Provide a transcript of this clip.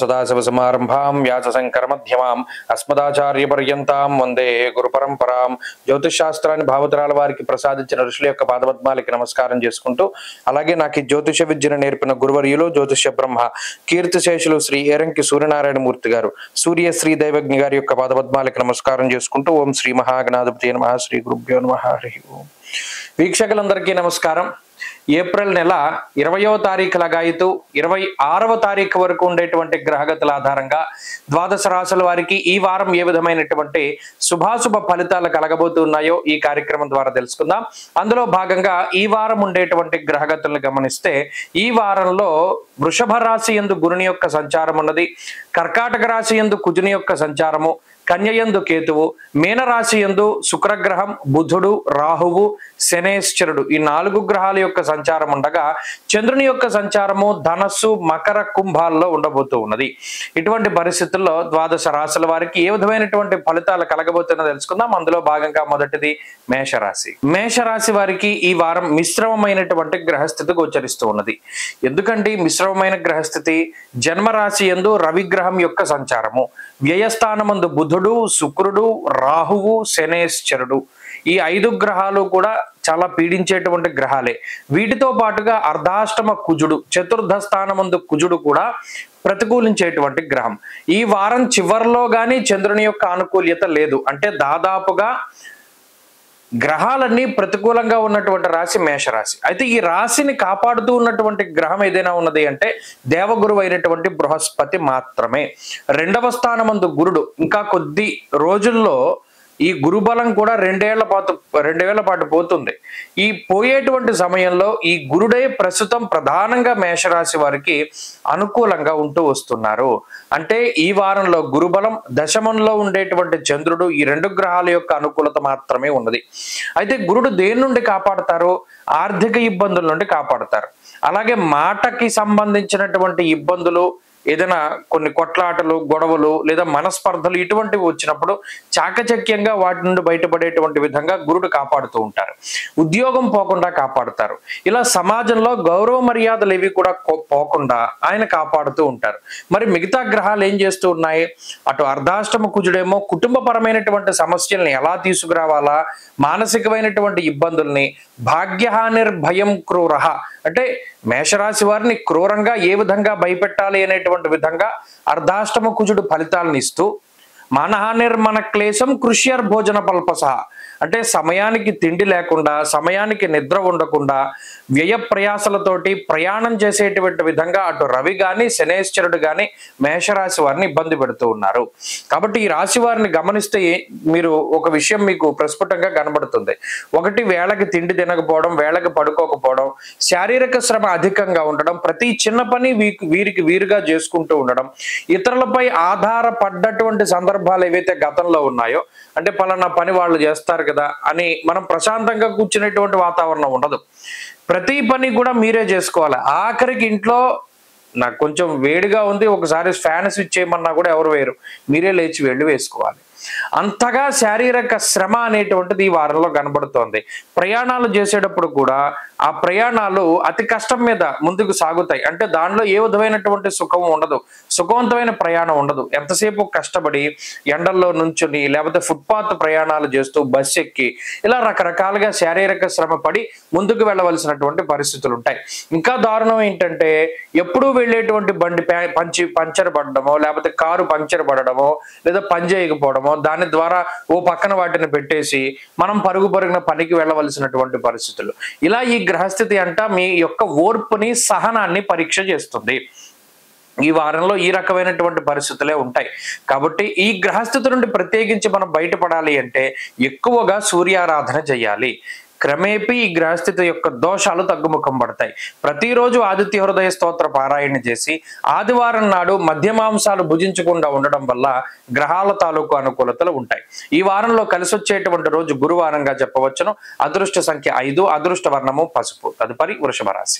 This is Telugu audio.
సదాశివసమారంభాం వ్యాసశంకరమధ్యమాం అస్మదాచార్యపర్యంతాం వందే గురు పరంపరాం. జ్యోతిష్ శాస్త్రాన్ని భావతరాల వారికి ప్రసాదించిన ఋషుల యొక్క పాదపద్మాలకి నమస్కారం చేసుకుంటూ, అలాగే నాకు ఈ జ్యోతిష విద్యను నేర్పిన గురువర్యులు జ్యోతిష బ్రహ్మ కీర్తిశేషులు శ్రీ ఏరంకి సూర్యనారాయణ మూర్తి గారు, సూర్యశ్రీ దైవజ్ఞ గారి యొక్క పాదపద్మాలకి నమస్కారం చేసుకుంటూ, ఓం శ్రీ మహాగణాధిపతి నమః, శ్రీ గురుభ్యో నమః, హరి ఓం. వీక్షకులందరికీ నమస్కారం. ఏప్రిల్ నెల 20వ తారీఖు లగాయితూ 26వ తారీఖు వరకు ఉండేటువంటి గ్రహగతుల ఆధారంగా ద్వాదశ రాశుల వారికి ఈ వారం ఏ విధమైనటువంటి శుభాశుభ ఫలితాలు కలగబోతున్నాయో ఈ కార్యక్రమం ద్వారా తెలుసుకుందాం. అందులో భాగంగా ఈ వారం ఉండేటువంటి గ్రహగతులను గమనిస్తే, ఈ వారంలో వృషభ రాశి యందు గురుని యొక్క సంచారం ఉన్నది, కర్కాటక రాశి యందు కుజుని యొక్క సంచారము, కన్యయందు కేతువు, మీనరాశి యందు శుక్రగ్రహం, బుధుడు, రాహువు, శనేశ్వరుడు ఈ 4 గ్రహాల యొక్క సంచారం ఉండగా, చంద్రుని యొక్క సంచారము ధనస్సు, మకర, కుంభాల్లో ఉండబోతూ ఉన్నది. ఇటువంటి పరిస్థితుల్లో ద్వాదశ రాశుల వారికి ఏ విధమైనటువంటి ఫలితాలు కలగబోతున్నా తెలుసుకుందాం. అందులో భాగంగా మొదటిది మేషరాశి. మేషరాశి వారికి ఈ వారం మిశ్రమమైనటువంటి గ్రహస్థితి గోచరిస్తూ ఉన్నది. ఎందుకంటే మిశ్రమమైన గ్రహస్థితి, జన్మరాశి యందు రవిగ్రహం యొక్క సంచారము, వ్యయస్థానమందు బుధుడు, శుక్రుడు, రాహువు, శనేశ్వరుడు ఈ 5 గ్రహాలు కూడా చాలా పీడించేటువంటి గ్రహాలే. వీటితో పాటుగా అర్ధాష్టమ కుజుడు, చతుర్థ స్థానమందు కుజుడు కూడా ప్రతికూలించేటువంటి గ్రహం. ఈ వారం చివరిలో గాని చంద్రుని యొక్క ఆనుకూల్యత లేదు. అంటే దాదాపుగా గ్రహాలన్నీ ప్రతికూలంగా ఉన్నటువంటి రాశి మేషరాశి. అయితే ఈ రాశిని కాపాడుతూ ఉన్నటువంటి గ్రహం ఏదైనా ఉన్నది అంటే దేవగురువు అయినటువంటి బృహస్పతి మాత్రమే. 2వ స్థానమందు గురుడు. ఇంకా కొద్ది రోజుల్లో ఈ గురుబలం కూడా 2 ఏళ్ల పాటు పోతుంది. ఈ పోయేటువంటి సమయంలో ఈ గురుడే ప్రస్తుతం ప్రధానంగా మేషరాశి వారికి అనుకూలంగా ఉంటూ వస్తున్నారు. అంటే ఈ వారంలో గురుబలం, దశమంలో ఉండేటువంటి చంద్రుడు, ఈ 2 గ్రహాల యొక్క అనుకూలత మాత్రమే ఉన్నది. అయితే గురుడు దేని నుండి కాపాడతారు? ఆర్థిక ఇబ్బందుల నుండి కాపాడతారు. అలాగే మాటకి సంబంధించినటువంటి ఇబ్బందులు, ఏదైనా కొన్ని కొట్లాటలు, గొడవలు లేదా మనస్పర్ధలు ఇటువంటివి వచ్చినప్పుడు చాకచక్యంగా వాటి నుండి బయటపడేటువంటి విధంగా గురుడు కాపాడుతూ ఉంటారు. ఉద్యోగం పోకుండా కాపాడుతారు. ఇలా సమాజంలో గౌరవ మర్యాదలు ఏవి కూడా పోకుండా ఆయన కాపాడుతూ ఉంటారు. మరి మిగతా గ్రహాలు ఏం చేస్తూ ఉన్నాయి? అటు అర్ధాష్టమ కుజుడేమో కుటుంబపరమైనటువంటి సమస్యల్ని ఎలా తీసుకురావాలా, మానసికమైనటువంటి ఇబ్బందుల్ని, భాగ్యహానిర్భయం క్రూరః అంటే మేషరాశి వారిని క్రూరంగా ఏ విధంగా భయపెట్టాలి అనేటువంటి విధంగా అర్ధాష్టమ కుజుడు ఫలితాలను ఇస్తూ, మానహానిర్మన క్లేశం కృష్యర్ భోజన పల్పసః అంటే సమయానికి తిండి లేకుండా, సమయానికి నిద్ర ఉండకుండా, వ్యయ ప్రయాసలతోటి ప్రయాణం చేసేటువంటి విధంగా అటు రవి గాని శనేశ్వరుడు గాని మేషరాశి వారిని ఇబ్బంది పెడుతూ ఉన్నారు. కాబట్టి ఈ రాశి వారిని గమనిస్తే మీరు ఒక విషయం మీకు ప్రస్ఫుటంగా కనబడుతుంది. ఒకటి, వేళకి తిండి తినకపోవడం, వేళకి పడుకోకపోవడం, శారీరక శ్రమ అధికంగా ఉండడం, ప్రతి చిన్న పని వీరికి వీరుగా చేసుకుంటూ ఉండడం, ఇతరులపై ఆధారపడ్డటువంటి సందర్భాలు ఏవైతే గతంలో ఉన్నాయో, అంటే పలానా పని వాళ్ళు చేస్తారు కదా అని మనం ప్రశాంతంగా కూర్చునేటువంటి వాతావరణం ఉండదు. ప్రతి పని కూడా మీరే చేసుకోవాలి. ఆఖరికి ఇంట్లో నాకు కొంచెం వేడిగా ఉంది, ఒకసారి ఫ్యాన్ స్విచ్ చేయమన్నా కూడా ఎవరు వేయరు, మీరే లేచి వెళ్ళి వేసుకోవాలి. అంతగా శారీరక శ్రమ అనేటువంటిది ఈ వారంలో కనబడుతోంది. ప్రయాణాలు చేసేటప్పుడు కూడా ఆ ప్రయాణాలు అతి కష్టం మీద ముందుకు సాగుతాయి. అంటే దానిలో ఏ విధమైనటువంటి సుఖం ఉండదు, సుఖవంతమైన ప్రయాణం ఉండదు. ఎంతసేపు కష్టపడి ఎండల్లో నుంచుని లేకపోతే ఫుట్పాత్ ప్రయాణాలు చేస్తూ బస్సు ఎక్కి ఇలా రకరకాలుగా శారీరక శ్రమ పడి ముందుకు వెళ్ళవలసినటువంటి పరిస్థితులు ఉంటాయి. ఇంకా దారుణం ఏంటంటే ఎప్పుడూ వెళ్ళేటువంటి బండి పంచర్ పడడమో, లేకపోతే కారు పంచర్ పడడమో, లేదా పని చేయకపోవడమో, దాని ద్వారా ఓ పక్కన వాటిని పెట్టేసి మనం పరుగున పనికి వెళ్ళవలసినటువంటి పరిస్థితులు. ఇలా ఈ గ్రహస్థితి అంట మీ యొక్క ఓర్పుని, సహనాన్ని పరీక్ష చేస్తుంది. ఈ వారంలో ఈ రకమైనటువంటి పరిస్థితులే ఉంటాయి. కాబట్టి ఈ గ్రహస్థితి నుండి ప్రత్యేకించి మనం బయటపడాలి అంటే ఎక్కువగా సూర్యారాధన చేయాలి. క్రమేపీ ఈ గ్రహస్థితి యొక్క దోషాలు తగ్గుముఖం పడతాయి. ప్రతిరోజు ఆదిత్య హృదయ స్తోత్ర పారాయణ చేసి ఆదివారం నాడు మధ్యమాంసాలు భుజించకుండా ఉండడం వల్ల గ్రహాల తాలూకు అనుకూలతలు ఉంటాయి. ఈ వారంలో కలిసి వచ్చేటువంటి రోజు గురువారంగా చెప్పవచ్చును. అదృష్ట సంఖ్య 5, అదృష్ట వర్ణము పసుపు. తదుపరి వృషభ రాశి.